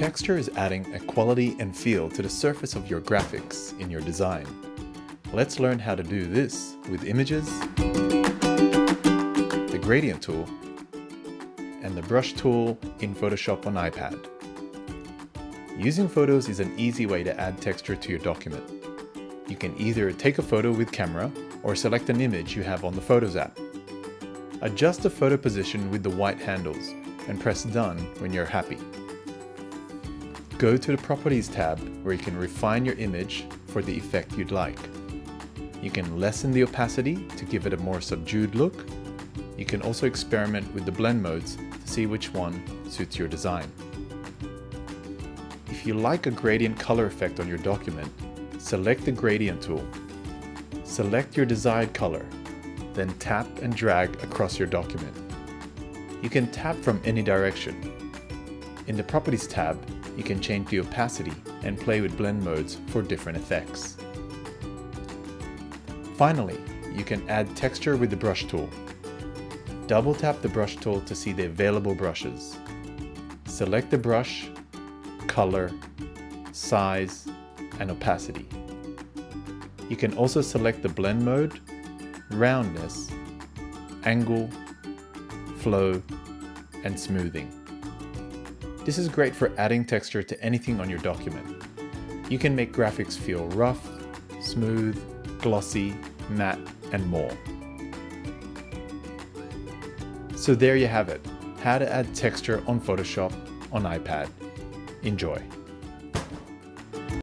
Texture is adding a quality and feel to the surface of your graphics in your design. Let's learn how to do this with images, the gradient tool, and the brush tool in Photoshop on iPad. Using photos is an easy way to add texture to your document. You can either take a photo with camera or select an image you have on the Photos app. Adjust the photo position with the white handles and press Done when you're happy. Go to the Properties tab where you can refine your image for the effect you'd like. You can lessen the opacity to give it a more subdued look. You can also experiment with the blend modes to see which one suits your design. If you like a gradient color effect on your document, select the Gradient tool. Select your desired color, then tap and drag across your document. You can tap from any direction. In the Properties tab, you can change the opacity and play with blend modes for different effects. Finally, you can add texture with the Brush tool. Double tap the Brush tool to see the available brushes. Select the brush, color, size, and opacity. You can also select the blend mode, roundness, angle, flow, and smoothing. This is great for adding texture to anything on your document. You can make graphics feel rough, smooth, glossy, matte, and more. So there you have it, how to add texture on Photoshop on iPad. Enjoy.